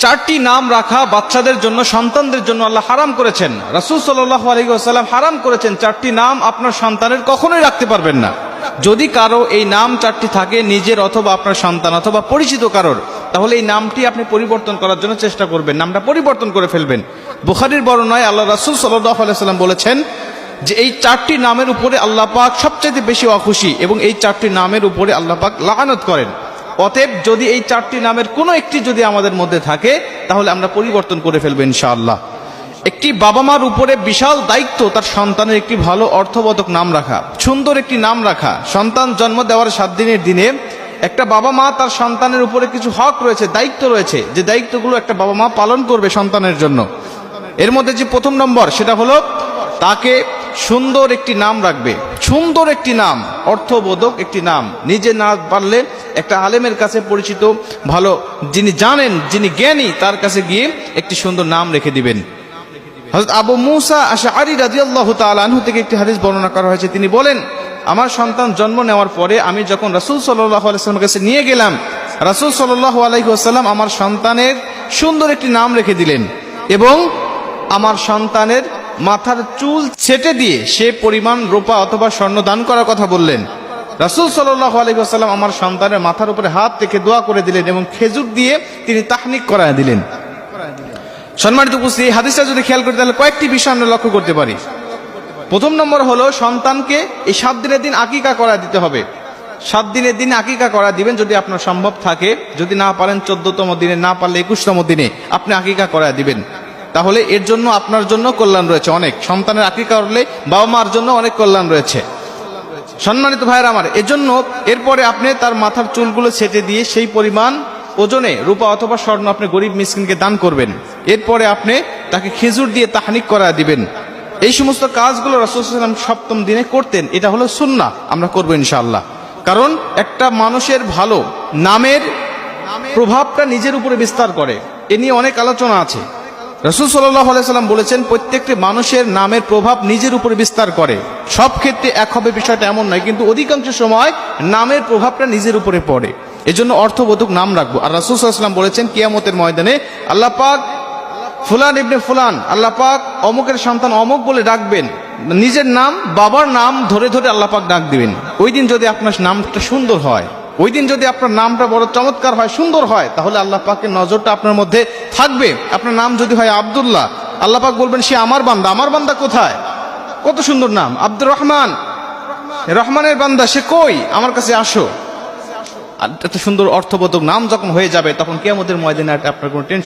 চারটি নাম রাখা বাচ্চাদের জন্য, সন্তানদের জন্য আল্লাহ হারাম করেছেন। রাসূল সাল্লাল্লাহু আলাইহি ওয়াসাল্লাম হারাম করেছেন চারটি নাম আপনার সন্তানের কখনোই রাখতে পারবেন না। যদি কারো এই নাম চারটি থাকে, নিজের অথবা আপনার সন্তান অথবা পরিচিত কারোর, তাহলে এই নামটি আপনি পরিবর্তন করার জন্য চেষ্টা করবেন, নামটা পরিবর্তন করে ফেলবেন। বুখারীর বর্ণনায় আল্লাহ রাসূল সাল্লাল্লাহু আলাইহি ওয়াসাল্লাম বলেছেন যে এই চারটি নামের উপরে আল্লাহ পাক সবচেয়ে বেশি অখুশি এবং এই চারটি নামের উপরে আল্লাহ পাক লাআনত করেন। অতএব যদি এই চারটি নামের কোনো একটি যদি আমাদের মধ্যে থাকে, তাহলে আমরা পরিবর্তন করে ফেলবো ইনশাআল্লাহ। একটি বাবা মার উপরে বিশাল দায়িত্ব তার সন্তানের একটি ভালো অর্থবোধক নাম রাখা, সুন্দর একটি নাম রাখা। সন্তান জন্ম দেওয়ার 7 দিনের দিনে একটা বাবা মা তার সন্তানের উপরে কিছু হক রয়েছে, দায়িত্ব রয়েছে, যে দায়িত্বগুলো একটা বাবা মা পালন করবে সন্তানের জন্য। এর মধ্যে যে প্রথম নম্বর, সেটা হলো তাকে সুন্দর একটি নাম রাখবে, সুন্দর একটি নাম, অর্থবোধক একটি নাম। নিজে না পারলে একটা আলেমের কাছে পরিচিত, ভালো যিনি জানেন, যিনি জ্ঞানী, তার কাছে গিয়ে একটি সুন্দর নাম রেখে দিবেন। হযরত আবু মুসা আশআরী রাদিয়াল্লাহু তাআলা আনহু থেকে একটি হাদিস বর্ণনা করা হয়েছে। তিনি বলেন, আমার সন্তান জন্ম নেওয়ার পরে আমি যখন রাসূল সাল্লাল্লাহু আলাইহি ওয়াসাল্লামের কাছে নিয়ে গেলাম, রাসূল সাল্লাল্লাহু আলাইহি ওয়াসাল্লাম আমার সন্তানের সুন্দর একটি নাম রেখে দিলেন এবং আমার সন্তানের মাথার চুল ছেটে দিয়ে সে পরিমাণ রূপা অথবা স্বর্ণ দান করার কথা বললেন। রাসূল সাল্লাল্লাহু আলাইহি ওয়াসাল্লাম আমার সন্তানের মাথার উপরে হাত রেখে দোয়া করে দিলেন এবং খেজুর দিয়ে তিনি তাহনিক করায় দিলেন। সম্মানিত উপস্থিতি, এই হাদিসটা যদি খেয়াল করি তাহলে কয়েকটি বিষয় আমরা লক্ষ্য করতে পারি। প্রথম নম্বর হলো, সন্তানকে এই 7 দিনের দিন আকিকা করা দিতে হবে। 7 দিনের দিন আকিকা করা দিবেন যদি আপনার সম্ভব থাকে। যদি না পারেন 14তম দিনে, না পারলে 21তম দিনে আপনি আকিকা করা দিবেন। তাহলে এর জন্য আপনার জন্য কল্যাণ রয়েছে অনেক। সন্তানের আকিকা করলে বাবা মার জন্য অনেক কল্যাণ রয়েছে। সম্মানিত ভাইয়েরা আমার, এজন্য এরপরে আপনি তার মাথার চুলগুলো ছেটে দিয়ে সেই পরিমাণ ওজনে রূপা অথবা স্বর্ণ আপনি গরিব মিসকিনকে দান করবেন। এরপরে আপনি তাকে খেজুর দিয়ে তাহনিক করা দিবেন। এই সমস্ত কাজগুলো রাসূল সাল্লাল্লাহু আলাইহি ওয়াসাল্লাম 7ম দিনে করতেন। এটা হলো সুন্নাহ, আমরা করব ইনশাআল্লাহ। কারণ একটা মানুষের ভালো নামের প্রভাবটা নিজের উপরে বিস্তার করে, এ নিয়ে অনেক আলোচনা আছে। রাসূল সাল্লাল্লাহু আলাইহি ওয়াসাল্লাম বলেছেন, প্রত্যেকটি মানুষের নামের প্রভাব নিজের উপরে বিস্তার করে। সব ক্ষেত্রে এক হবে বিষয়টা এমন নয়, কিন্তু অধিকাংশ সময় নামের প্রভাবটা নিজের উপরে পড়ে। এজন্য অর্থবোধক নাম রাখবো। আর রাসূল সাল্লাল্লাহু আলাইহি ওয়াসাল্লাম বলেছেন, কিয়ামতের ময়দানে আল্লাহ পাক ফুলান ইবনে ফুলান, আল্লাহ পাক অমুকের সন্তান অমুক বলে ডাকবেন। নিজের নাম, বাবার নাম ধরে ধরে আল্লাহ পাক ডাক দিবেন। ওই দিন যদি আপনার নামটা সুন্দর হয়, ওই দিন যদি আপনার নামটা বড় চমৎকার হয়, সুন্দর হয়, তাহলে আল্লাহ পাকের নজরটা আপনার মধ্যে থাকবে। আপনার নাম যদি হয় আব্দুল্লাহ, আল্লাহ পাক বলবেন, সে আমার বান্দা। আমার বান্দা কোথায়? কত সুন্দর নাম, আব্দুর রহমান, রহমানের বান্দা, সে কই? আমার কাছে আসো। এত সুন্দর অর্থবোধক নাম যখন হয়ে যাবে, তখন কিয়ামতের ময়দানে আপনার কোনো টেনশন